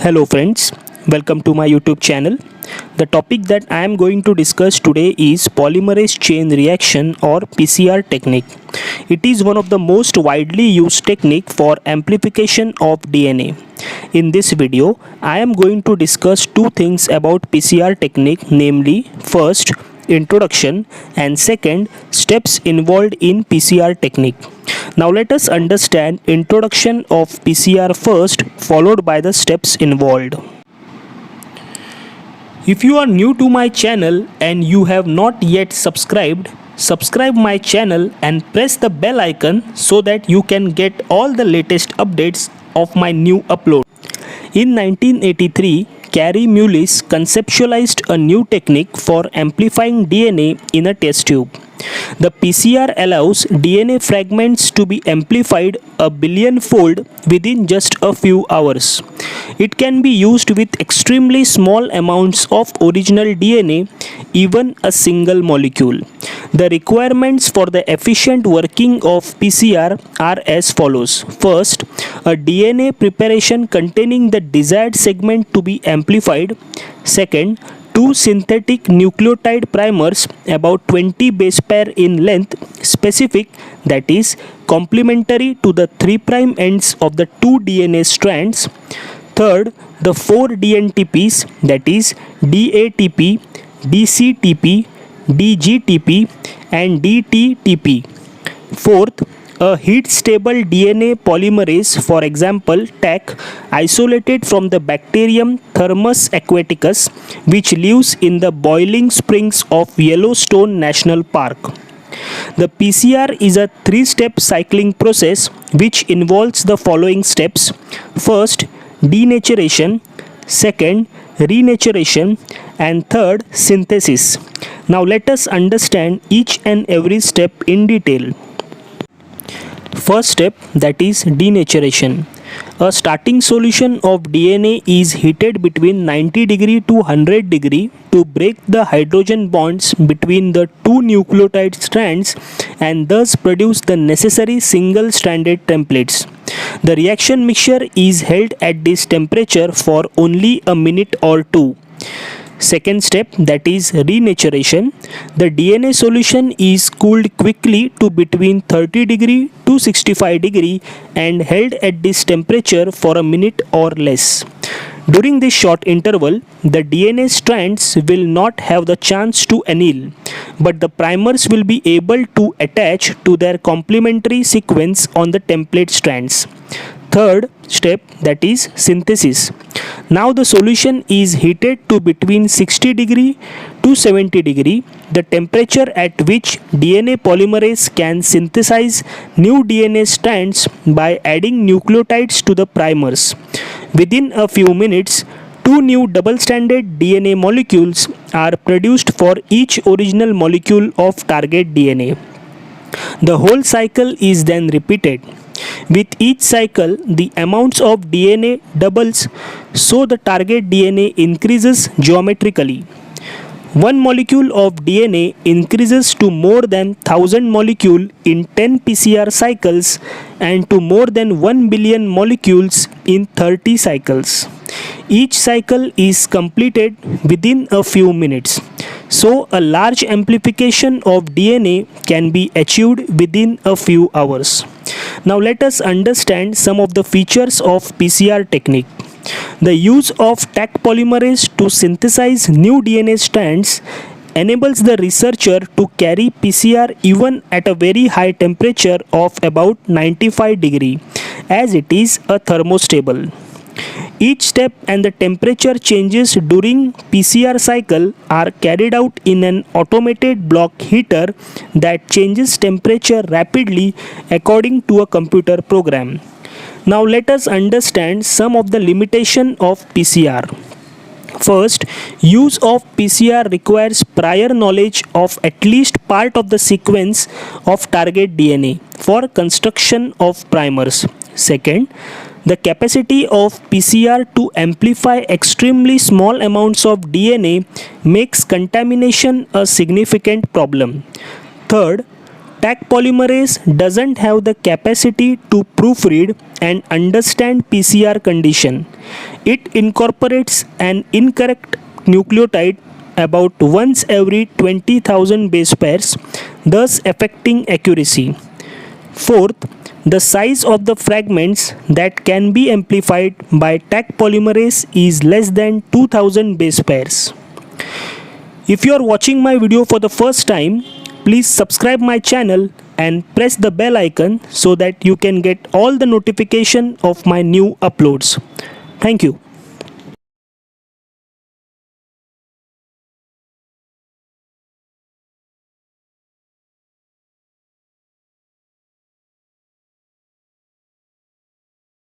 Hello friends, welcome to my YouTube channel. The topic that I am going to discuss today is polymerase chain reaction or PCR technique. It is one of the most widely used technique for amplification of DNA. In this video, I am going to discuss two things about PCR technique, namely first, introduction, and second, steps involved in PCR technique. Now let us understand introduction of PCR first, followed by the steps involved. If you are new to my channel and you have not yet subscribed, subscribe my channel and press the bell icon so that you can get all the latest updates of my new upload. In 1983, Kary Mullis conceptualized a new technique for amplifying DNA in a test tube. The PCR allows DNA fragments to be amplified a billion-fold within just a few hours. It can be used with extremely small amounts of original DNA, even a single molecule. The requirements for the efficient working of PCR are as follows. First, a DNA preparation containing the desired segment to be amplified. Second, two synthetic nucleotide primers about 20 base pair in length, specific, that is complementary to the 3' ends of the two DNA strands. Third, the 4 DNTPs, that is DATP, DCTP, DGTP and DTTP. Fourth, a heat-stable DNA polymerase, for example TAC, isolated from the bacterium Thermus aquaticus, which lives in the boiling springs of Yellowstone National Park. The PCR is a three-step cycling process which involves the following steps. First, denaturation. Second, renaturation. And third, synthesis. Now let us understand each and every step in detail. First step, that is denaturation. A starting solution of DNA is heated between 90 degree to 100 degree to break the hydrogen bonds between the two nucleotide strands and thus produce the necessary single-stranded templates. The reaction mixture is held at this temperature for only a minute or two. Second step, that is renaturation. The DNA solution is cooled quickly to between 30 degree to 65 degree and held at this temperature for a minute or less. During this short interval, the DNA strands will not have the chance to anneal, but the primers will be able to attach to their complementary sequence on the template strands. Third step, that is synthesis. Now the solution is heated to between 60 degree to 70 degree, the temperature at which DNA polymerase can synthesize new DNA strands by adding nucleotides to the primers. Within a few minutes, two new double-stranded DNA molecules are produced for each original molecule of target DNA. The whole cycle is then repeated. With each cycle, the amounts of DNA doubles, so the target DNA increases geometrically. One molecule of DNA increases to more than 1000 molecules in 10 PCR cycles and to more than 1 billion molecules in 30 cycles. Each cycle is completed within a few minutes. So, a large amplification of DNA can be achieved within a few hours. Now let us understand some of the features of PCR technique. The use of TAC polymerase to synthesize new DNA strands enables the researcher to carry PCR even at a very high temperature of about 95 degree, as it is a thermostable. Each step and the temperature changes during PCR cycle are carried out in an automated block heater that changes temperature rapidly according to a computer program. Now let us understand some of the limitation of PCR. First, use of PCR requires prior knowledge of at least part of the sequence of target DNA for construction of primers. Second, the capacity of PCR to amplify extremely small amounts of DNA makes contamination a significant problem. Third, Taq polymerase doesn't have the capacity to proofread and understand PCR condition. It incorporates an incorrect nucleotide about once every 20,000 base pairs, thus affecting accuracy. Fourth, the size of the fragments that can be amplified by Taq polymerase is less than 2000 base pairs. If you are watching my video for the first time, please subscribe my channel and press the bell icon so that you can get all the notification of my new uploads. Thank you.